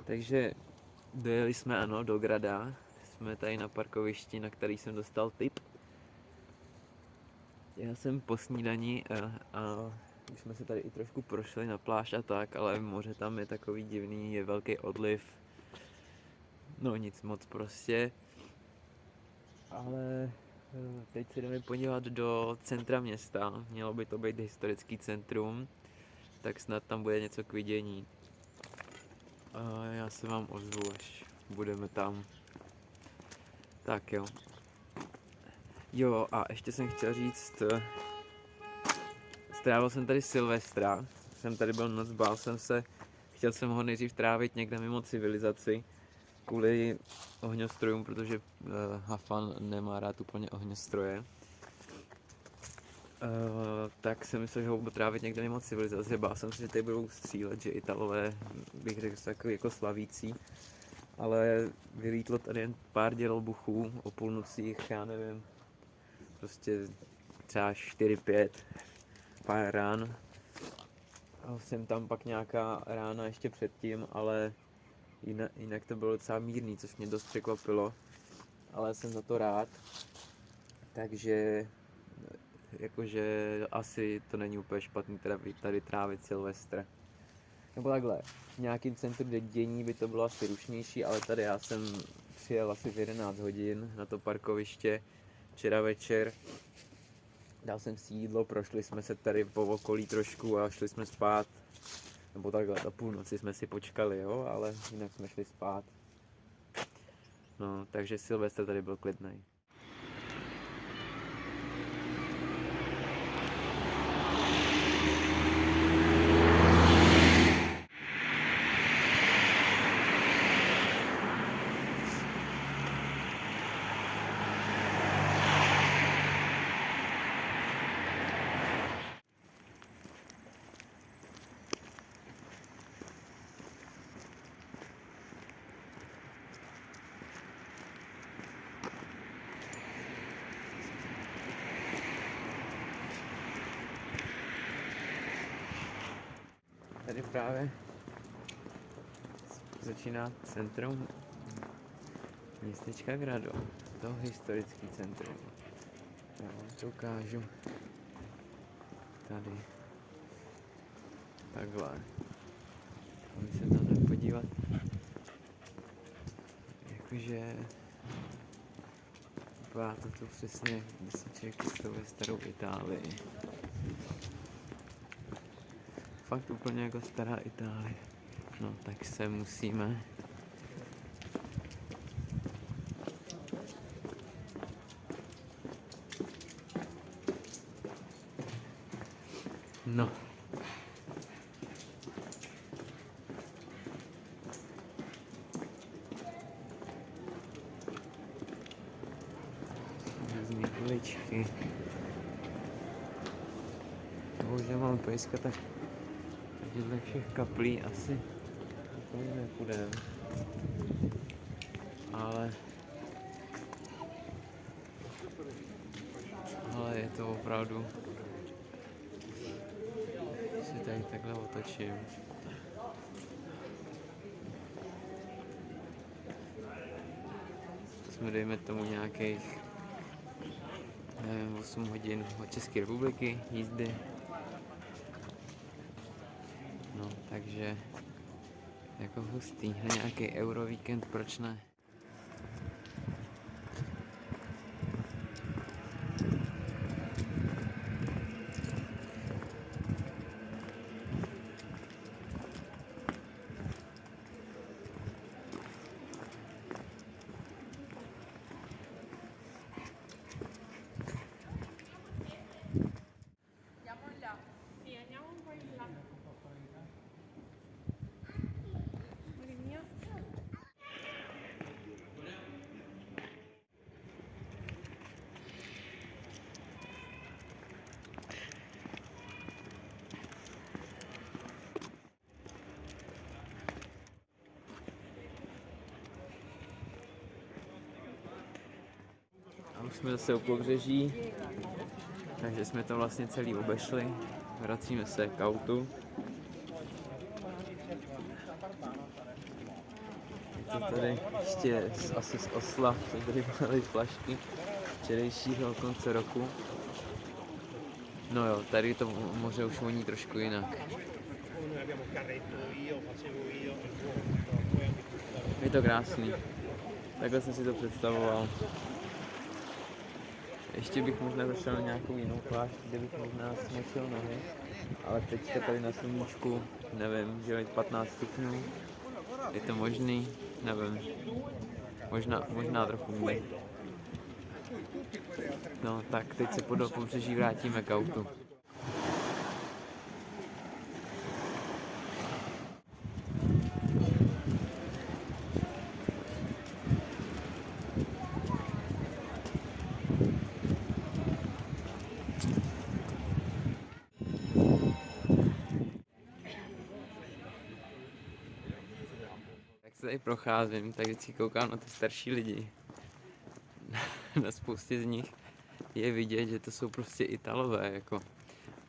Takže dojeli jsme, ano, do Grada. Jsme tady na parkovišti, na který jsem dostal tip. Já jsem po snídani a už jsme se tady i trošku prošli na pláž a tak, ale moře tam je takový divný, je velký odliv. No nic moc prostě. Ale teď se jdeme podívat do centra města. Mělo by to být historický centrum, tak snad tam bude něco k vidění. A já se vám ozvu, až budeme tam. Tak jo. Jo, a ještě jsem chtěl říct, strávil jsem tady Silvestra, jsem tady byl noc, bál jsem se, chtěl jsem ho nejdřív trávit někde mimo civilizaci, kvůli ohňostrojům, protože Hafan nemá rád úplně ohňostroje. Tak jsem myslel, že ho budu trávit někde mimo civilizaci, bál jsem se, že tady budou střílet, že Italové, bych řekl, takový jako slavící. Ale vylítlo tady jen pár dělbuchů o půlnocích, já nevím, prostě třeba 4-5, pár rán. A jsem tam pak nějaká rána ještě předtím, ale jinak to bylo docela mírný, což mě dost překvapilo. Ale jsem za to rád, takže jakože asi to není úplně špatný tady trávit Silvestra. Nebo takhle, v nějakým centru dění by to bylo asi rušnější, ale tady já jsem přijel asi v 11 hodin na to parkoviště včera večer. Dal jsem si jídlo, prošli jsme se tady po okolí trošku a šli jsme spát. Nebo takhle, do půlnoci jsme si počkali, jo, ale jinak jsme šli spát. No, takže Silvestr tady byl klidný. Tady právě začíná centrum městečka Grado, to historický centrum. Já vám to ukážu tady. Takhle. Můžu se tam tak podívat. Jakože vypadá to tu přesně, když se člověk představuje starou Itálii. Fakt úplně jako stará Itálie. No tak se musíme no. Různý uličky. Bohužel mám pejska, tak těchto všech kaplí asi úplně nepůjdeme. Ale je to opravdu, si tady takhle otočím. Jsme dejme tomu nějakých, nevím, 8 hodin od České republiky jízdy. No, takže jako hustý, na nějaký Eurovíkend, proč ne? Sì, andiamo un po' in là. Amore mio. A už jsme zase u pobřeží, takže jsme to vlastně celý obešli. Vracíme se k autu. to tady ještě asi z Osla, co tady byly flašky včerejšího konce roku. No jo, tady to moře už voní trošku jinak. Je to krásný. Takhle jsem si to představoval. Ještě bych možná zašel na nějakou jinou pláž, kde bych možná smočil nohy. Ale teďka tady na sluníčku, nevím, že je 15 stupňů. Je to možný? Nevím. Možná trochu můj. No tak teď se po pobřeží vrátíme k autu. Jak se tady procházím, tak vždycky koukám na ty starší lidi. Na spoustě z nich je vidět, že to jsou prostě Italové, jako.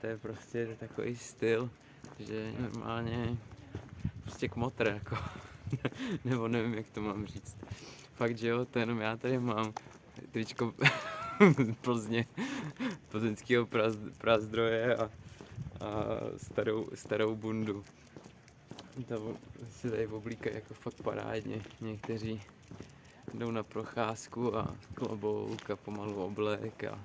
To je prostě takový styl, že normálně prostě kmotr, jako. Nebo nevím, jak to mám říct. Fakt, že jo, to jenom já tady mám tričko Plzně, plzeňského Prazdroje a starou bundu. To si tady oblíkají jako fakt parádně. Někteří jdou na procházku a klobouk a pomalu oblek a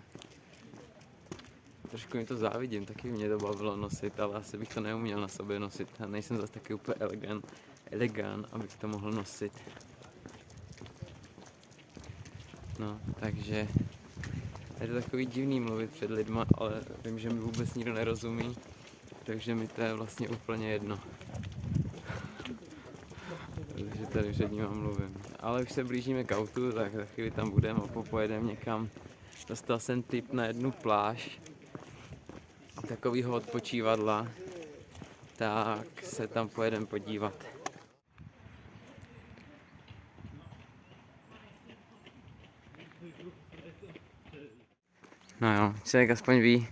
trošku mi to závidím, taky mě to bavilo nosit, ale asi bych to neuměl na sobě nosit a nejsem zase taky úplně elegant, abych to mohl nosit. No, takže je to takový divný mluvit před lidma, ale vím, že mi vůbec nikdo nerozumí, takže mi to je vlastně úplně jedno. Takže tady před nima mluvím. Ale už se blížíme k autu, tak za chvíli tam budeme a pojedeme někam. Dostal jsem tip na jednu pláž, takovýho odpočívadla, tak se tam pojedeme podívat. No jo, člověk aspoň ví,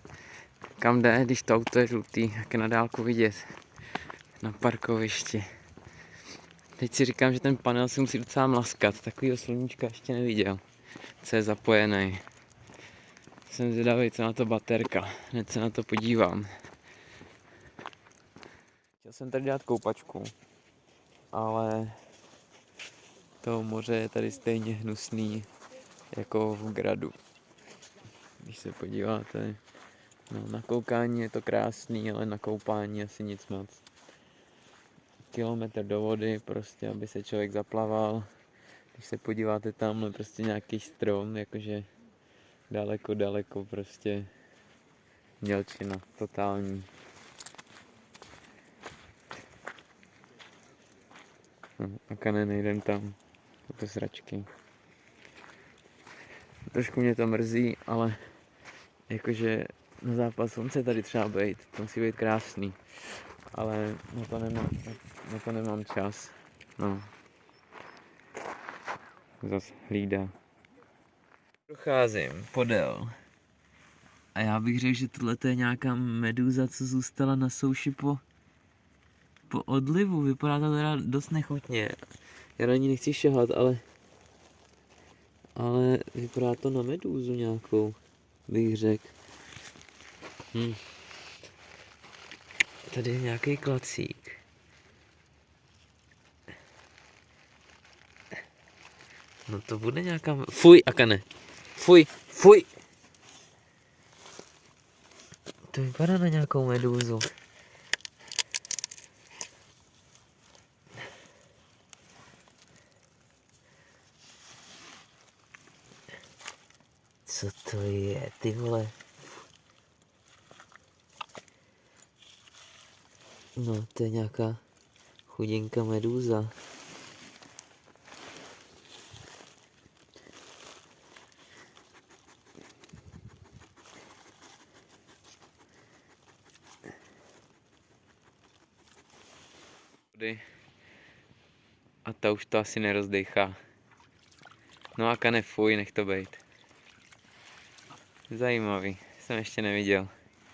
kam jde, když to auto je žlutý, jak je na dálku vidět na parkovišti. Teď si říkám, že ten panel si musí docela mlaskat, takovýho sluníčka ještě neviděl, co je zapojený. Jsem zvědavý, co na to baterka, hned se na to podívám. Chtěl jsem tady dát koupačku, ale to moře je tady stejně hnusný jako v Gradu. Když se podíváte, no, na koukání je to krásný, ale na koupání asi nic moc. Kilometr do vody, prostě, aby se člověk zaplaval. Když se podíváte tam, je prostě nějaký strom, jakože daleko, prostě mělčina, totální. No, a Kane, nejdem tam, to sračky. Trošku mě to mrzí, ale jakože na západ slunce tady třeba být, to musí být krásný. Ale na to nemám čas. No. Zas hlídá. Procházím podél. A já bych řekl, že tohle je nějaká meduza, co zůstala na souši po odlivu. Vypadá to teda dost nechutně. Já na ní nechci šahat, ale vypadá to na medúzu nějakou, bych řekl. Tady je nějaký klacík. No to bude nějaká... Fuj, Akane! Fuj! To vypadá na nějakou medúzu. Co to je, ty vole? No, to je nějaká chudinka medúza. A ta už to asi nerozdechá. No a Kane, fuj, nech to bejt. Zajímavý, jsem ještě neviděl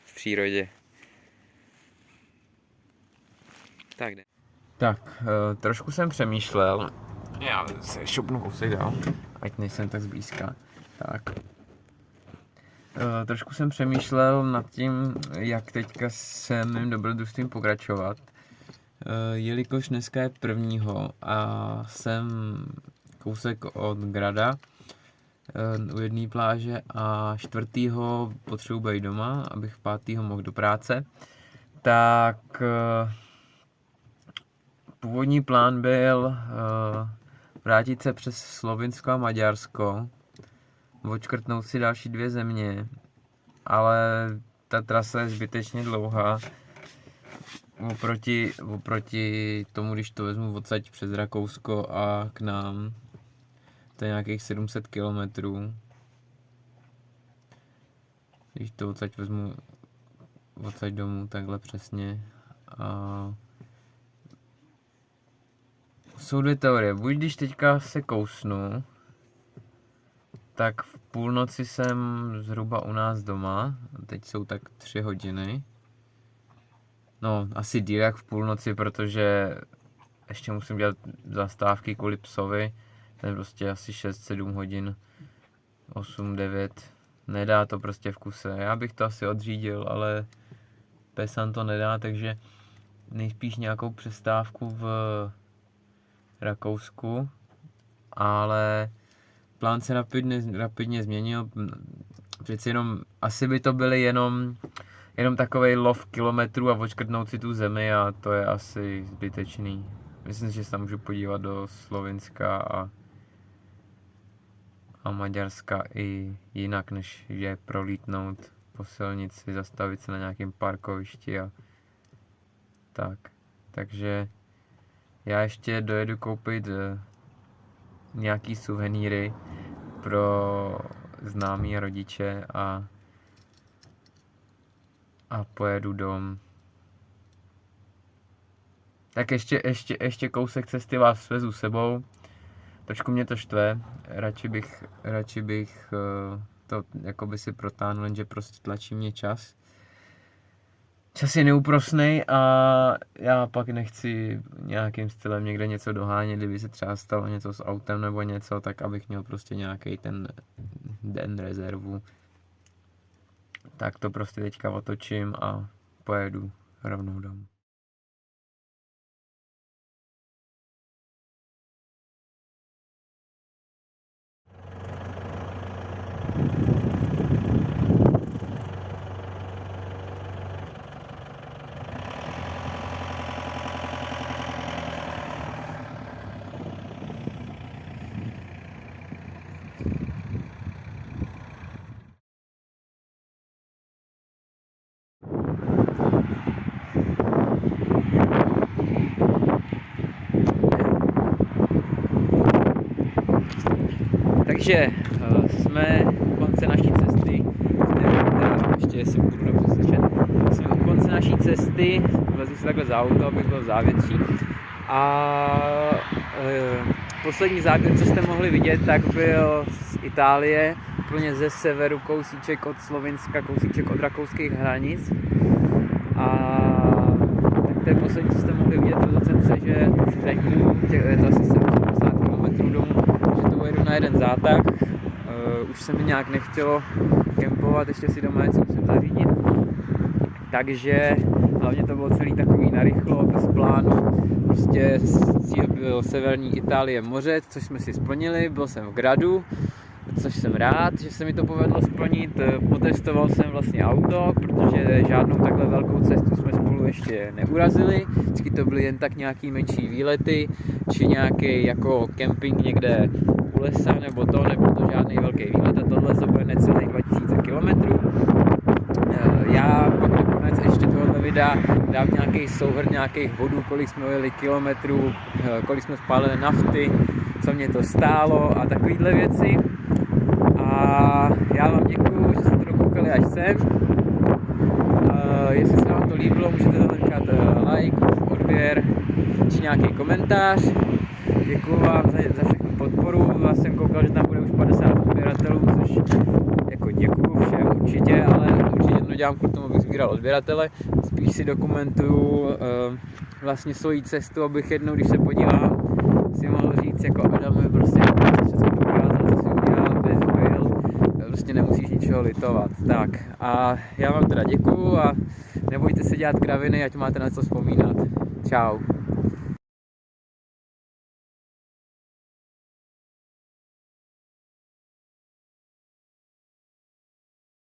v přírodě. Tak, trošku jsem přemýšlel, Já se šupnu kousek dál, ať nejsem tak zblízka. Tak. Trošku jsem přemýšlel nad tím, jak teďka se mým dobrodružstvím pokračovat. Jelikož dneska je 1. a jsem kousek od Grada u jedné pláže a 4. potřebuji být doma, abych 5. mohl do práce, tak původní plán byl vrátit se přes Slovinsko a Maďarsko, odškrtnout si další 2 země, ale ta trasa je zbytečně dlouhá. Oproti tomu, když to vezmu odsaď přes Rakousko a k nám, to je nějakých 700 kilometrů. Když to odsaď vezmu odsaď domů takhle přesně. A jsou 2 teorie. Buď když teďka se kousnu, tak v půlnoci jsem zhruba u nás doma. Teď jsou tak 3 hodiny. No, asi díl jak v půlnoci, protože ještě musím dělat zastávky kvůli psovi. Ten prostě asi 6-7 hodin, 8-9. Nedá to prostě v kuse. Já bych to asi odřídil, ale pesan to nedá, takže nejspíš nějakou přestávku v Rakousku. Ale plán se rapidně změnil. Přeci jenom, asi by to byly jenom takovej lov kilometrů a odškrtnout si tu zemi a to je asi zbytečný. Myslím si, že se tam můžu podívat do Slovinska a Maďarska i jinak, než je prolítnout po silnici, zastavit se na nějakém parkovišti a tak. Takže já ještě dojedu koupit nějaký suvenýry pro známý a rodiče a pojedu dom. Tak ještě kousek cesty vás svezu sebou. Trošku mě to štve. Radši bych to jakoby si protáhnul, jenže prostě tlačí mě čas. Čas je neúprosnej a já pak nechci nějakým stylem někde něco dohánět, kdyby se třeba stalo něco s autem nebo něco, tak abych měl prostě nějaký ten den rezervu. Tak to prostě teďka otočím a pojedu rovnou domů. Takže jsme u konce naší cesty, ještě jestli budu dobře slyšet, jsme u konce naší cesty, vlezu si takhle za auto, abych byl v závětří a poslední záběr, co jste mohli vidět, tak byl z Itálie, úplně ze severu, kousíček od Slovinska, kousíček od rakouských hranic a tak to je poslední, co jste mohli vidět, rozhodl jsem se, že už řeknu, je to asi 70 km domů, že to ujedu na jeden zátah, už se mi nějak nechtělo kempovat, ještě si doma něco musím zařídit, takže hlavně to bylo celý takový narychlo, bez plánu, prostě cíl byl severní Itálie moře, což jsme si splnili, byl jsem v Gradu, což jsem rád, že se mi to povedlo splnit, potestoval jsem vlastně auto, protože žádnou takhle velkou cestu jsme spolu ještě neurazili, vždycky to byly jen tak nějaký menší výlety, či nějaký jako kemping někde u lesa nebo to, nebyl to žádný velký výlet a tohle to bude necelých 2000 km. Já pak nakonec ještě tohoto videa dám nějaký souhrn nějakých bodů, kolik jsme jeli kilometrů, kolik jsme spálili nafty, co mě to stálo a takovýhle věci. A já vám děkuju, že jste to dokoukali až sem. Jestli se vám to líbilo, můžete zanechat like, odběr či nějaký komentář. Děkuju vám za všechnu podporu. Já jsem koukal, že tam bude už 50 odběratelů, což jako děkuju všem určitě, ale určitě nedělám kvůli tomu, abych sbíral odběratele, spíš si dokumentuju vlastně svoji cestu, abych jednou, když se podívám, si mohl říct, jako Adame, prostě všechno dokázal, co si udělal, bez byl, prostě nemusíš ničeho litovat. Tak a já vám teda děkuju a nebojte se dělat kraviny, ať máte na co vzpomínat. Čau.